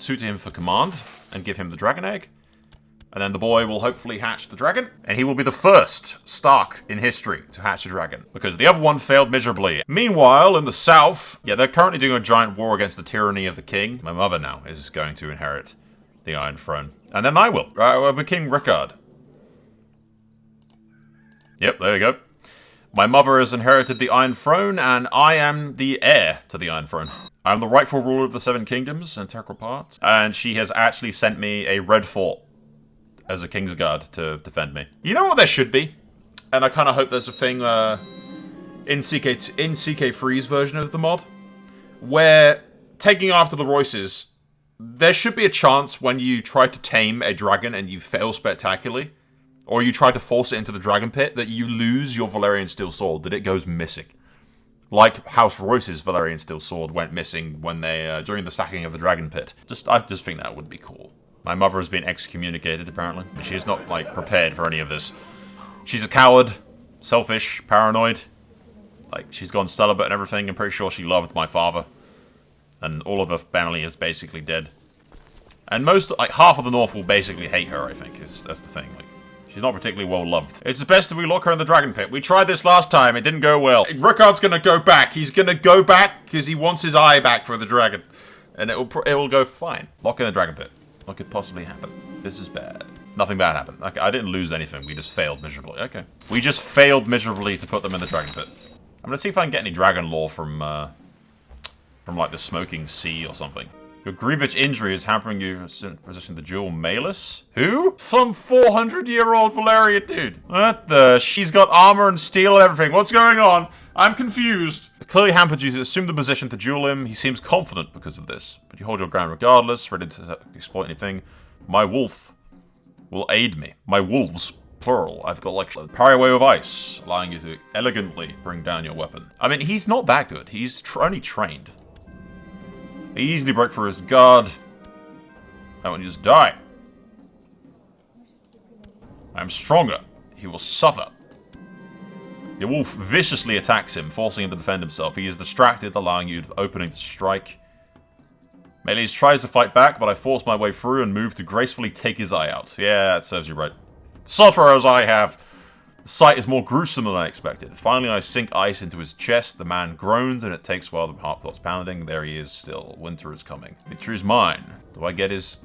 suit him for command and give him the dragon egg. And then the boy will hopefully hatch the dragon. And he will be the first Stark in history to hatch a dragon. Because the other one failed miserably. Meanwhile, in the south, yeah, they're currently doing a giant war against the tyranny of the king. My mother now is going to inherit the Iron Throne. And then I will. I'll be King Rickard. Yep, there you go. My mother has inherited the Iron Throne, and I am the heir to the Iron Throne. I'm the rightful ruler of the Seven Kingdoms, an integral part. And she has actually sent me a red fort as a King's Guard to defend me. You know what there should be? And I kind of hope there's a thing in CK3's version of the mod, where taking after the Royces, there should be a chance when you try to tame a dragon and you fail spectacularly, or you try to force it into the dragon pit, that you lose your Valyrian Steel Sword, that it goes missing. Like House Royce's Valyrian Steel Sword went missing when they, during the sacking of the dragon pit. I just think that would be cool. My mother has been excommunicated, apparently. She is not, like, prepared for any of this. She's a coward, selfish, paranoid. Like, she's gone celibate and everything. I'm pretty sure she loved my father. And all of her family is basically dead. And half of the North will basically hate her, I think. That's the thing. Like, she's not particularly well loved. It's best if we lock her in the dragon pit. We tried this last time. It didn't go well. Rickard's gonna go back. He's gonna go back because he wants his eye back for the dragon. And it will go fine. Lock in the dragon pit. What could possibly happen? This is bad. Nothing bad happened. Okay, I didn't lose anything. We just failed miserably. Okay. We just failed miserably to put them in the dragon pit. I'm gonna see if I can get any dragon lore from like the Smoking Sea or something. Your grievous injury is hampering you position the dual Malus? Who? Some 400-year-old Valyrian dude. What the? She's got armor and steel and everything. What's going on? I'm confused. Clearly hampered you to assume the position to duel him. He seems confident because of this. But you hold your ground regardless, ready to exploit anything. My wolf will aid me. My wolves, plural. I've got like parry away with ice, allowing you to elegantly bring down your weapon. I mean, he's not that good. He's only trained. He easily broke through his guard. I want you to just die. I am stronger. He will suffer. The wolf viciously attacks him, forcing him to defend himself. He is distracted, allowing you the opening to strike. Meles tries to fight back, but I force my way through and move to gracefully take his eye out. Yeah, that serves you right. Suffer as I have. The sight is more gruesome than I expected. Finally, I sink ice into his chest. The man groans, and it takes a while. The heart starts pounding. There he is still. Winter is coming. Victory is mine. Do I get his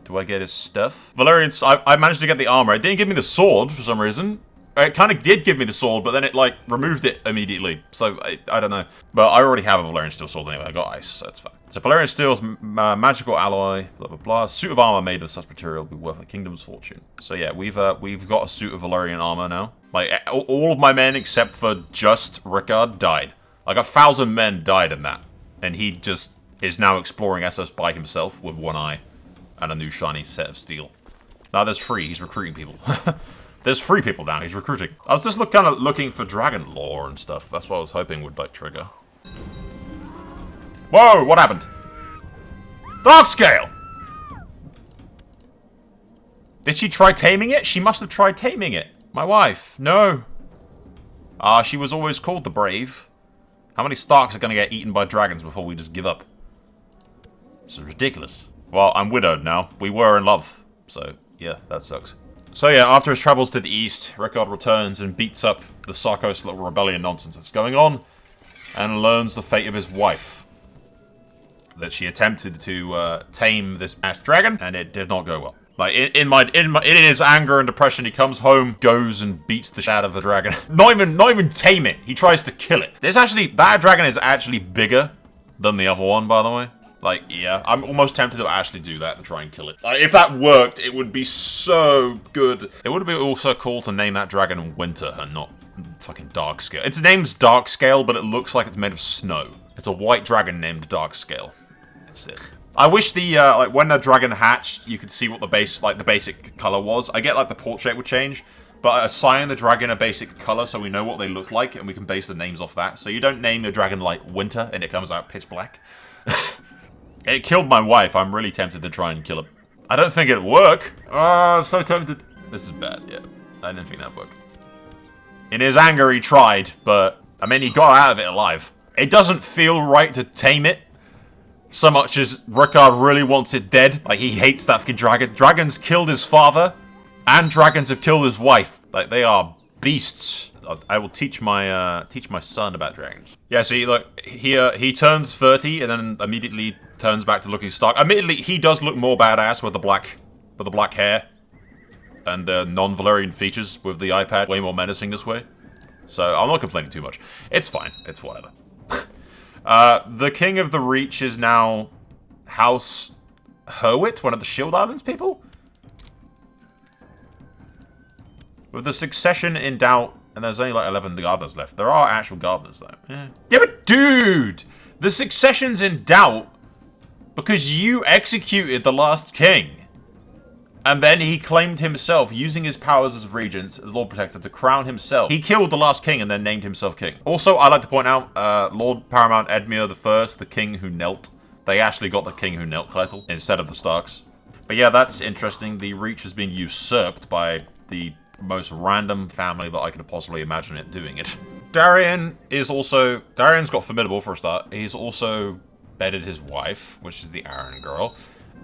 stuff? Valyrian, I managed to get the armor. It didn't give me the sword for some reason. It kind of did give me the sword, but then it, like, removed it immediately. So, I don't know. But I already have a Valyrian Steel sword anyway. I got ice, so it's fine. So, Valyrian Steel's magical alloy, blah, blah, blah. Suit of armor made of such material will be worth a kingdom's fortune. So, yeah, we've got a suit of Valyrian armor now. Like, all of my men, except for just Rickard, died. Like, 1,000 men died in that. And he just is now exploring Essos by himself with one eye and a new shiny set of steel. Now there's 3. He's recruiting people. There's 3 people now. He's recruiting. I was just kind of looking for dragon lore and stuff. That's what I was hoping would, like, trigger. Whoa! What happened? Darkscale! Did she try taming it? She must have tried taming it. My wife. No. She was always called the Brave. How many Starks are going to get eaten by dragons before we just give up? This is ridiculous. Well, I'm widowed now. We were in love. So, yeah, that sucks. So yeah, after his travels to the east, Rickard returns and beats up the Sarkos little rebellion nonsense that's going on, and learns the fate of his wife. That she attempted to tame this masked dragon, and it did not go well. Like in his anger and depression, he comes home, goes and beats the shit out of the dragon. not even tame it. He tries to kill it. That dragon is actually bigger than the other one, by the way. Like, yeah, I'm almost tempted to actually do that and try and kill it. Like, if that worked, it would be so good. It would be also cool to name that dragon Winter and not fucking Darkscale. Its name's Darkscale, but it looks like it's made of snow. It's a white dragon named Darkscale. It's sick. I wish the, like, when the dragon hatched, you could see what the basic color was. I get, like, the portrait would change, but I assign the dragon a basic color so we know what they look like, and we can base the names off that. So you don't name your dragon, like, Winter, and it comes out pitch black. It killed my wife. I'm really tempted to try and kill it. I don't think it'd work. Oh, I'm so tempted. This is bad, yeah. I didn't think that'd work. In his anger, he tried, but, I mean, he got out of it alive. It doesn't feel right to tame it, So much as Rickard really wants it dead. Like, he hates that fucking dragon. Dragons killed his father, and dragons have killed his wife. Like, they are beasts. I will teach my son about dragons. Yeah, see, look, he turns 30 and then immediately turns back to looking stark. Admittedly, he does look more badass with the black hair and the non-Valyrian features with the eye patch. Way more menacing this way. So I'm not complaining too much. It's fine. It's whatever. The King of the Reach is now House Herwit, one of the Shield Islands people. With the succession in doubt, and there's only like 11 gardeners left. There are actual gardeners though. Yeah, but dude! The succession's in doubt because you executed the last king. And then he claimed himself, using his powers as regent, as Lord Protector, to crown himself. He killed the last king and then named himself king. Also, I like to point out, Lord Paramount Edmure I, the king who knelt. They actually got the king who knelt title instead of the Starks. But yeah, that's interesting. The Reach has been usurped by the most random family that I could possibly imagine it doing it. Darion is also... Darion's got formidable for a start. He's also bedded his wife, which is the Arryn girl.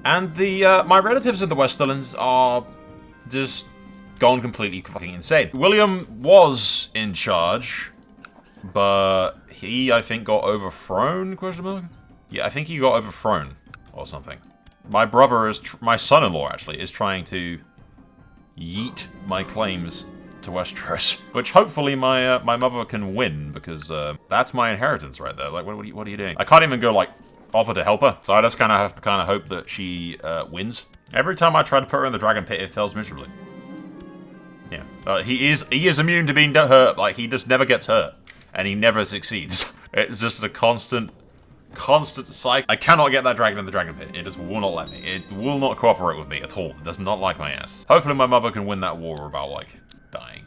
And the my relatives in the Westerlands are just gone completely fucking insane. William was in charge, but he, I think, got overthrown, question mark? Yeah, I think he got overthrown or something. My brother is... my son-in-law, actually, is trying to yeet my claims to Westeros, which hopefully my my mother can win, because that's my inheritance right there. Like, what are you doing? I can't even go, like, offer to help her, so I just kind of have to hope that she wins. Every time I try to put her in the dragon pit, it fails miserably. Yeah, he is immune to being hurt. Like, he just never gets hurt, and he never succeeds. It's just a constant cycle. I cannot get that dragon in the dragon pit. It just will not let me. It will not cooperate with me at all. It does not like my ass. Hopefully my mother can win that war about, like, dying.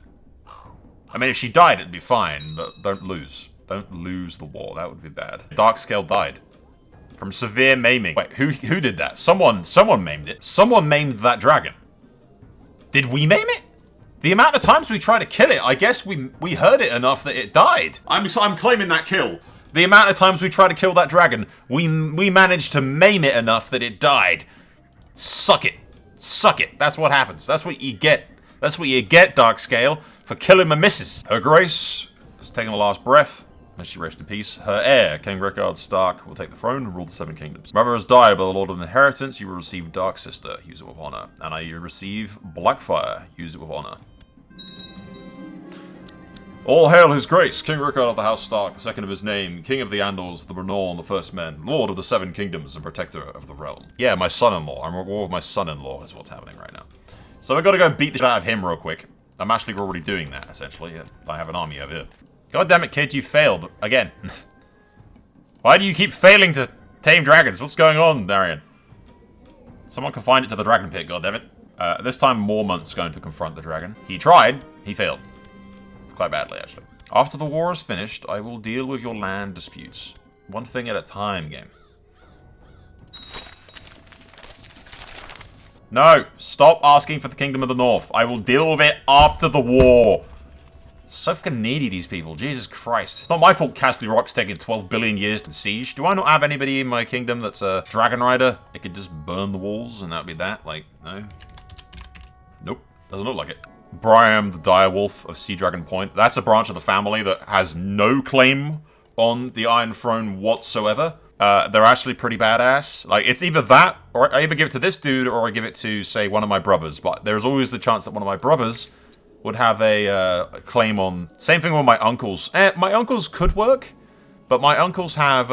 I mean, if she died, it'd be fine, but don't lose. Don't lose the war. That would be bad. Darkscale died from severe maiming. Wait, who did that? Someone maimed it. Someone maimed that dragon. Did we maim it? The amount of times we tried to kill it, I guess we heard it enough that it died. I'm claiming that kill. The amount of times we tried to kill that dragon, we managed to maim it enough that it died. Suck it. Suck it. That's what happens. That's what you get. That's what you get, Darkscale, for killing my missus. Her Grace has taken the last breath. May she rest in peace. Her heir, King Rickard Stark, will take the throne and rule the Seven Kingdoms. Mother has died by the Lord of Inheritance. You will receive Dark Sister. Use it with honor. And I receive Blackfire. Use it with honor. All hail his grace, King Rickard of the House Stark, the second of his name, King of the Andals, the Renault, the First Men, Lord of the Seven Kingdoms, and Protector of the Realm. Yeah, my son-in-law. I'm at war with my son-in-law is what's happening right now. So I've got to go beat the shit out of him real quick. I'm actually already doing that, essentially. I have an army over here. God damn it, kid, you failed. Again. Why do you keep failing to tame dragons? What's going on, Darion? Someone confine it to the dragon pit, goddammit. This time, Mormont's going to confront the dragon. He tried. He failed. Quite badly, actually. After the war is finished, I will deal with your land disputes. One thing at a time, game. No! Stop asking for the Kingdom of the North. I will deal with it after the war. So fucking needy, these people. Jesus Christ. It's not my fault Castle Rock's taking 12 billion years to siege. Do I not have anybody in my kingdom that's a dragon rider? It could just burn the walls and that'd be that? Like, no? Nope. Doesn't look like it. Brian the Direwolf of Sea Dragon Point. That's a branch of the family that has no claim on the Iron Throne whatsoever. They're actually pretty badass. Like, it's either that, or I either give it to this dude, or I give it to, say, one of my brothers. But there's always the chance that one of my brothers would have a claim on... Same thing with my uncles. My uncles could work, but my uncles have,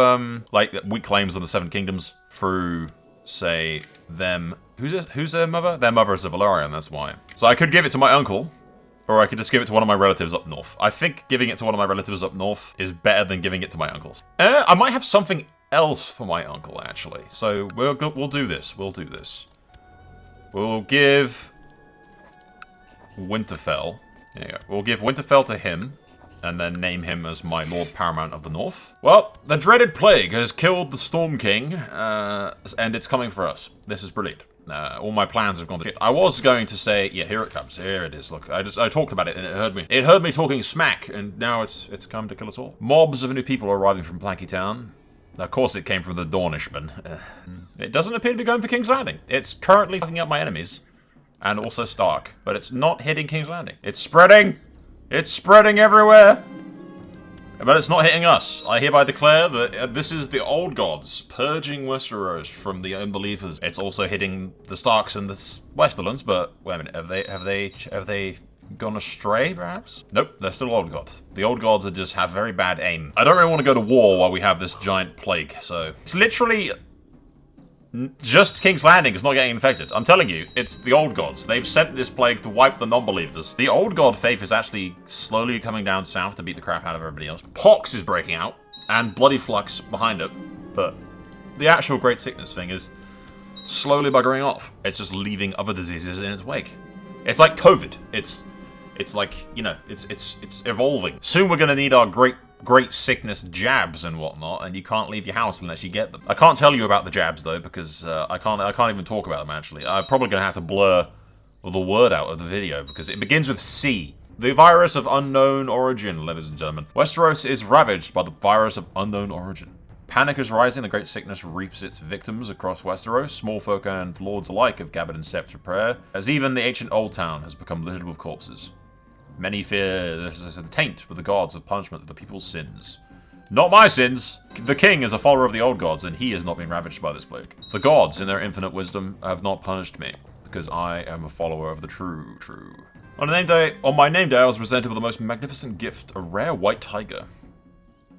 like, weak claims on the Seven Kingdoms through, say, them... Who's their mother? Their mother is a Valyrian, that's why. So I could give it to my uncle, or I could just give it to one of my relatives up north. I think giving it to one of my relatives up north is better than giving it to my uncles. I might have something else for my uncle, actually. So we'll do this. We'll do this. We'll give Winterfell. There you go. We'll give Winterfell to him, and then name him as my Lord Paramount of the North. Well, the dreaded plague has killed the Storm King, and it's coming for us. This is brilliant. All my plans have gone to shit. I was going to say, yeah, here it comes. Here it is. Look, I talked about it and it heard me. It heard me talking smack, and now it's come to kill us all. Mobs of new people are arriving from Planky Town. Of course it came from the Dornishman. It doesn't appear to be going for King's Landing. It's currently fucking up my enemies. And also Stark. But it's not hitting King's Landing. It's spreading! It's spreading everywhere! But it's not hitting us. I hereby declare that this is the old gods purging Westeros from the unbelievers. It's also hitting the Starks and the Westerlands, but wait a minute, have they gone astray, perhaps? Nope, they're still old gods. The old gods just have very bad aim. I don't really want to go to war while we have this giant plague, so it's literally just King's Landing is not getting infected. I'm telling you, it's the old gods. They've sent this plague to wipe the non-believers. The old god faith is actually slowly coming down south to beat the crap out of everybody else. Pox is breaking out, and bloody flux behind it. But the actual great sickness thing is slowly buggering off. It's just leaving other diseases in its wake. It's like COVID. It's like, you know, it's evolving. Soon we're gonna need our great sickness jabs and whatnot, and you can't leave your house unless you get them. I can't tell you about the jabs though, because I can't even talk about them actually. I'm probably gonna have to blur the word out of the video because it begins with C. The virus of unknown origin, ladies and gentlemen. Westeros is ravaged by the virus of unknown origin. Panic is rising, the great sickness reaps its victims across Westeros. Small folk and lords alike have gathered in separate prayer, as even the ancient old town has become littered with corpses. Many fear this is a taint with the gods of punishment of the people's sins. Not my sins! The king is a follower of the old gods, and he has not been ravaged by this plague. The gods, in their infinite wisdom, have not punished me, because I am a follower of the true. On my name day, I was presented with the most magnificent gift, a rare white tiger.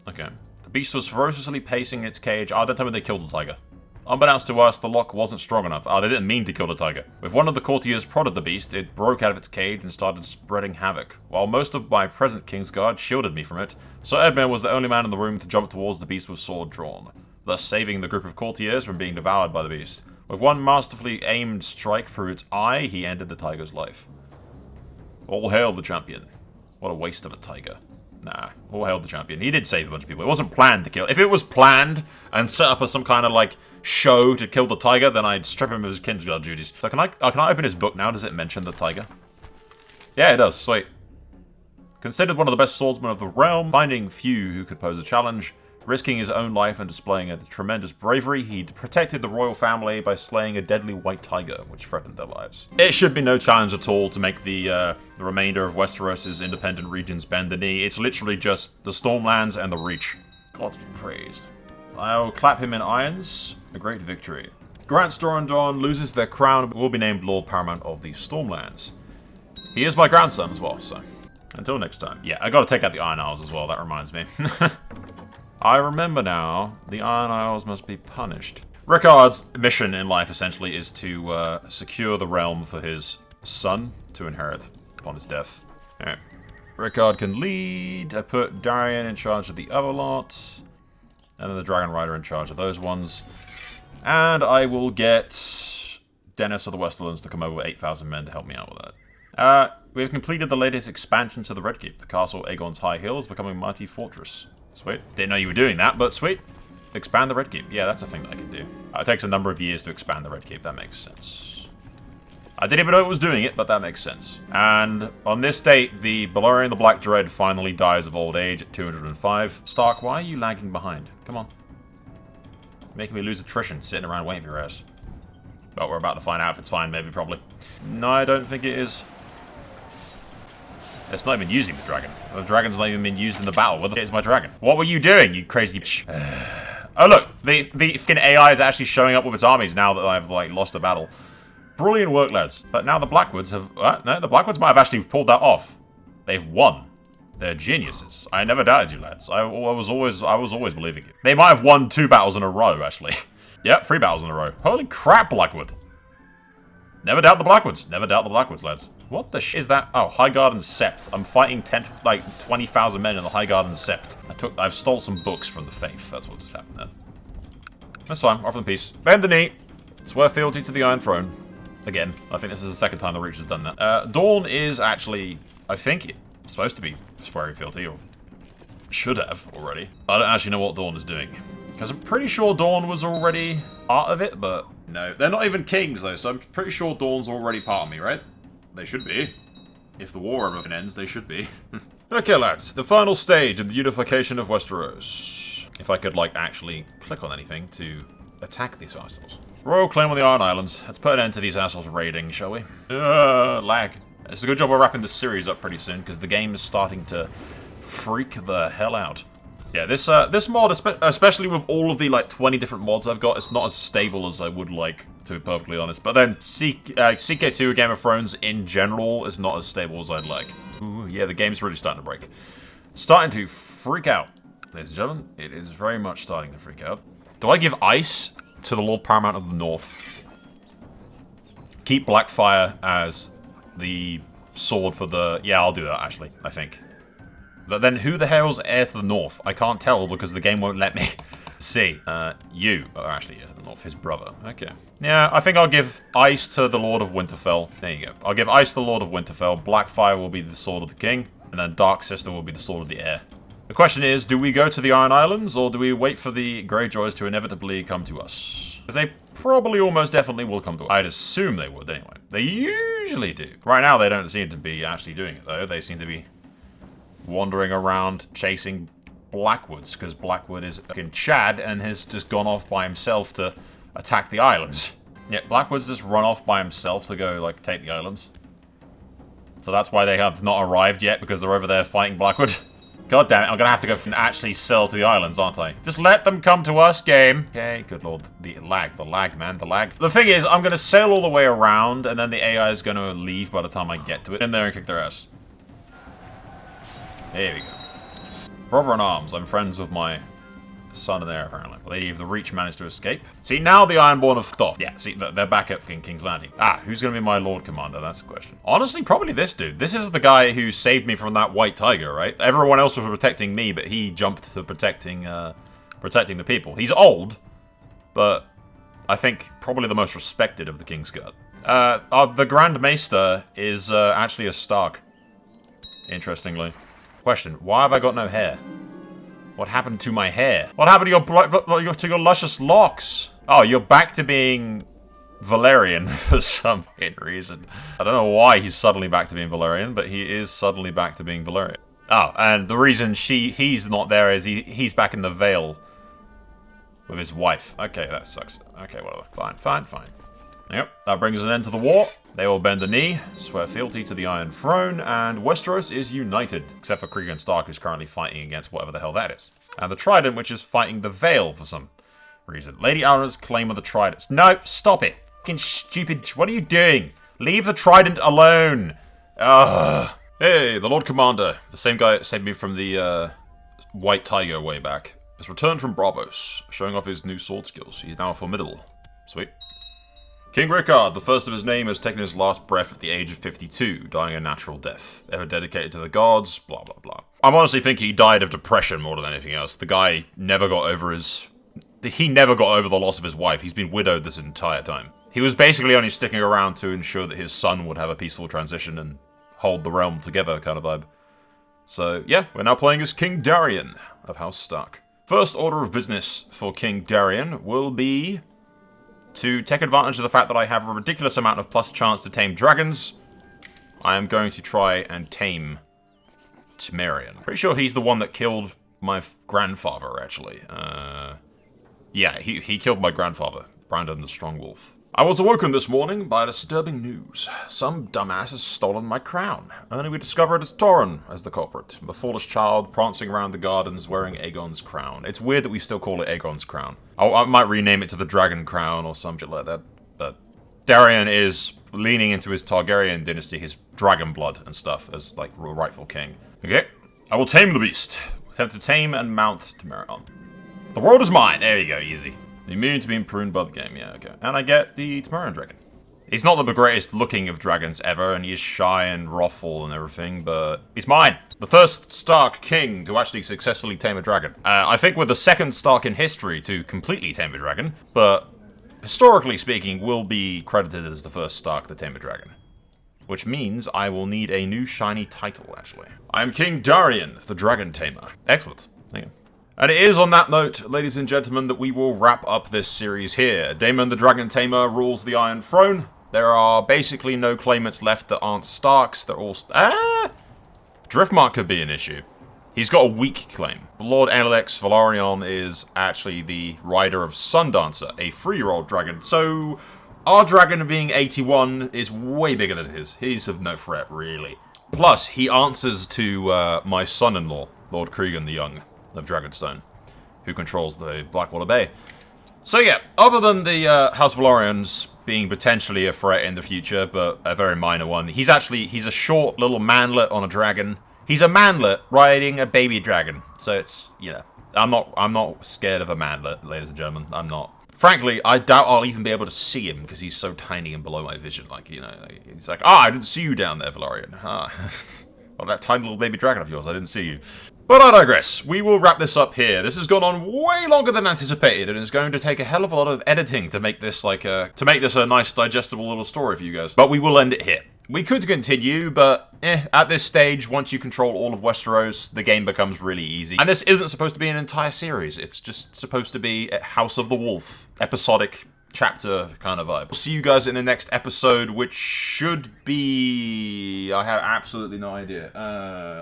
Okay. The beast was ferociously pacing its cage. Oh, don't tell me they killed the tiger. Unbeknownst to us, the lock wasn't strong enough. Oh, they didn't mean to kill the tiger. If one of the courtiers prodded the beast, it broke out of its cage and started spreading havoc. While most of my present Kingsguard shielded me from it, Sir Edmund was the only man in the room to jump towards the beast with sword drawn, thus saving the group of courtiers from being devoured by the beast. With one masterfully aimed strike through its eye, he ended the tiger's life. All hail the champion. What a waste of a tiger. Nah, all hail the champion. He did save a bunch of people. It wasn't planned to kill. If it was planned and set up as some kind of, like, show to kill the tiger, then I'd strip him of his Kingsguard duties. So can I open his book now? Does it mention the tiger? Yeah, it does. Sweet. Considered one of the best swordsmen of the realm, finding few who could pose a challenge, risking his own life and displaying a tremendous bravery, he protected the royal family by slaying a deadly white tiger, which threatened their lives. It should be no challenge at all to make the remainder of Westeros' independent regions bend the knee. It's literally just the Stormlands and the Reach. God be praised. I'll clap him in irons. A great victory. Grant Storendon loses their crown and will be named Lord Paramount of the Stormlands. He is my grandson as well, so until next time. Yeah, I gotta take out the Iron Isles as well, that reminds me. I remember now, the Iron Isles must be punished. Rickard's mission in life, essentially, is to secure the realm for his son to inherit upon his death. Alright. Rickard can lead. I put Darion in charge of the other lot. And then the Dragon Rider in charge of those ones. And I will get Dennis of the Westerlands to come over with 8,000 men to help me out with that. We have completed the latest expansion to the Red Keep. The castle Aegon's High Hill is becoming a mighty fortress. Sweet. Didn't know you were doing that, but sweet. Expand the Red Keep. Yeah, that's a thing that I can do. It takes a number of years to expand the Red Keep. That makes sense. I didn't even know it was doing it, but that makes sense. And on this date, the Valyrian the Black Dread finally dies of old age at 205. Stark, why are you lagging behind? Come on. Making me lose attrition, sitting around waiting for your ass. Well, we're about to find out if it's fine, maybe, probably. No, I don't think it is. It's not even using the dragon. The dragon's not even been used in the battle. Where the fuck is my dragon? What were you doing, you crazy bitch? Oh, look. The fucking AI is actually showing up with its armies now that I've, like, lost the battle. Brilliant work, lads. But now the Blackwoods have... no, the Blackwoods might have actually pulled that off. They've won. They're geniuses. I never doubted you, lads. I was always believing it. They might have won 2 battles in a row, actually. Yep, 3 battles in a row. Holy crap, Blackwood. Never doubt the Blackwoods. Never doubt the Blackwoods, lads. What the is that? Oh, Highgarden Sept. I'm fighting 20,000 men in the Highgarden Sept. I've stole some books from the Faith. That's what just happened there. That's fine. Offer them peace. Bend the knee. Swear fealty to the Iron Throne. Again, I think this is the second time the Reach has done that. Dawn is actually, I think, supposed to be swearing fealty, or should have already. I don't actually know what Dawn is doing. Because I'm pretty sure Dawn was already part of it, but no. They're not even kings, though, so I'm pretty sure Dawn's already part of me, right? They should be. If the war ever ends, they should be. Okay, lads. The final stage of the unification of Westeros. if I could, like, actually click on anything to attack these assholes. Royal claim on the Iron Islands. Let's put an end to these assholes raiding, shall we? Lag. It's a good job we're wrapping this series up pretty soon, because the game is starting to freak the hell out. Yeah, this mod, especially with all of the, like, 20 different mods I've got, it's not as stable as I would like, to be perfectly honest. But then CK2 Game of Thrones in general is not as stable as I'd like. Ooh, yeah, the game's really starting to break. Starting to freak out. Ladies and gentlemen, it is very much starting to freak out. Do I give ice to the Lord Paramount of the North? Keep Blackfire as the sword for the... Yeah, I'll do that, actually, I think. But then who the hell's heir to the North? I can't tell because the game won't let me see. You are actually heir to the North, his brother. Okay. Yeah, I think I'll give ice to the Lord of Winterfell. There you go. I'll give ice to the Lord of Winterfell. Blackfire will be the sword of the king. And then Dark Sister will be the sword of the heir. The question is, do we go to the Iron Islands, or do we wait for the Greyjoys to inevitably come to us? Because they probably almost definitely will come to us. I'd assume they would, anyway. They usually do. Right now, they don't seem to be actually doing it, though. They seem to be wandering around chasing Blackwoods, because Blackwood is fucking Chad and has just gone off by himself to attack the islands. Yeah, Blackwood's just run off by himself to go, like, take the islands. So that's why they have not arrived yet, because they're over there fighting Blackwood. God damn it, I'm gonna have to go and actually sail to the islands, aren't I? Just let them come to us, game. Okay, good lord. The lag, man, the lag. The thing is, I'm gonna sail all the way around, and then the AI is gonna leave by the time I get to it. In there and kick their ass. There we go. Brother-in-arms, I'm friends with my son and heir, apparently. Lady of the Reach managed to escape. See, now the Ironborn have fucked off. Yeah, see, they're back at King's Landing. Ah, who's gonna be my Lord Commander? That's the question. Honestly, probably this dude. This is the guy who saved me from that white tiger, right? Everyone else was protecting me, but he jumped to protecting the people. He's old, but I think probably the most respected of the Kingsguard. The Grand Maester is actually a Stark, interestingly. Question, why have I got no hair? What happened to my hair? What happened to your luscious locks? Oh, you're back to being Valyrian for some reason. I don't know why he's suddenly back to being Valyrian, but he is suddenly back to being Valyrian. Oh, and the reason he's not there is he's back in the Vale with his wife. Okay, that sucks. Okay, whatever. Fine. Yep, that brings an end to the war. They all bend the knee, swear fealty to the Iron Throne, and Westeros is united, except for Cregan Stark, who's currently fighting against whatever the hell that is. And the Trident, which is fighting the Vale for some reason. Lady Ara's claim of the Trident. No, stop it. Fucking stupid. What are you doing? Leave the Trident alone. Ugh. Hey, the Lord Commander, the same guy that saved me from the White Tiger way back, has returned from Bravos, showing off his new sword skills. He's now formidable. Sweet. King Rickard, the first of his name, has taken his last breath at the age of 52, dying a natural death. Ever dedicated to the gods, blah blah blah. I honestly think he died of depression more than anything else. The guy never got over he never got over the loss of his wife. He's been widowed this entire time. He was basically only sticking around to ensure that his son would have a peaceful transition and hold the realm together kind of vibe. So yeah, we're now playing as King Darion of House Stark. First order of business for King Darion will be to take advantage of the fact that I have a ridiculous amount of plus chance to tame dragons. I am going to try and tame Temerian. Pretty sure he's the one that killed my grandfather, actually. Yeah, he killed my grandfather, Brandon the Strong Wolf. I was awoken this morning by disturbing news. Some dumbass has stolen my crown. Only we discovered it's Torrhen as the culprit. The foolish child prancing around the gardens wearing Aegon's crown. It's weird that we still call it Aegon's crown. I might rename it to the Dragon Crown or something like that. But Darion is leaning into his Targaryen dynasty, his dragon blood and stuff, as like rightful king. Okay, I will tame the beast. Attempt to tame and mount Temerian. The world is mine. There you go, easy. Immune to being pruned by the game, yeah, okay. And I get the Temerian dragon. He's not the greatest looking of dragons ever, and he is shy and wrathful and everything, but he's mine. The first Stark king to actually successfully tame a dragon. I think we're the second Stark in history to completely tame a dragon, but historically speaking, will be credited as the first Stark to tame a dragon. Which means I will need a new shiny title, actually. I am King Darion, the Dragon Tamer. Excellent. Thank you. And it is on that note, ladies and gentlemen, that we will wrap up this series here. Daemon the Dragon Tamer rules the Iron Throne. There are basically no claimants left that aren't Starks. They're all... Driftmark could be an issue. He's got a weak claim. Lord Alex Velaryon is actually the rider of Sundancer, a 3-year-old dragon. So our dragon being 81 is way bigger than his. He's of no threat, really. Plus, he answers to my son-in-law, Lord Cregan the Young of Dragonstone, who controls the Blackwater Bay. So yeah, other than the House Velaryons being potentially a threat in the future, but a very minor one, he's a short little manlet on a dragon. He's a manlet riding a baby dragon. So it's, you know, I'm not scared of a manlet, ladies and gentlemen. I'm not. Frankly, I doubt I'll even be able to see him because he's so tiny and below my vision. Like, you know, he's like, I didn't see you down there, Velaryon. Well, that tiny little baby dragon of yours, I didn't see you. But I digress. We will wrap this up here. This has gone on way longer than anticipated, and it's going to take a hell of a lot of editing to make this a nice, digestible little story for you guys. But we will end it here. We could continue, but at this stage, once you control all of Westeros, the game becomes really easy. And this isn't supposed to be an entire series. It's just supposed to be a House of the Wolf, episodic chapter kind of vibe. We'll see you guys in the next episode, which should be... I have absolutely no idea.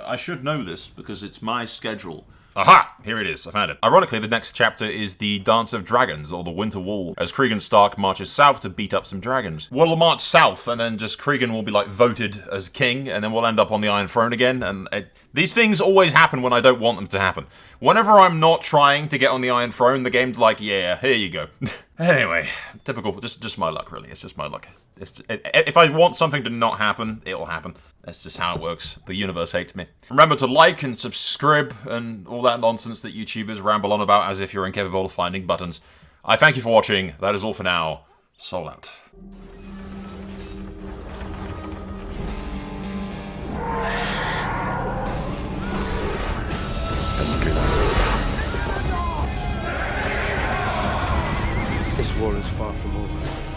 I should know this because it's my schedule. Aha! Here it is. I found it. Ironically, the next chapter is the Dance of Dragons, or the Winter Wall, as Cregan Stark marches south to beat up some dragons. We'll march south, and then just Cregan will be, like, voted as king, and then we'll end up on the Iron Throne again, and these things always happen when I don't want them to happen. Whenever I'm not trying to get on the Iron Throne, the game's like, yeah, here you go. Anyway, typical, just my luck, really. It's just my luck. If I want something to not happen, it'll happen. That's just how it works. The universe hates me. Remember to like and subscribe and all that nonsense that YouTubers ramble on about as if you're incapable of finding buttons. I thank you for watching. That is all for now. Soul out. This war is far from over.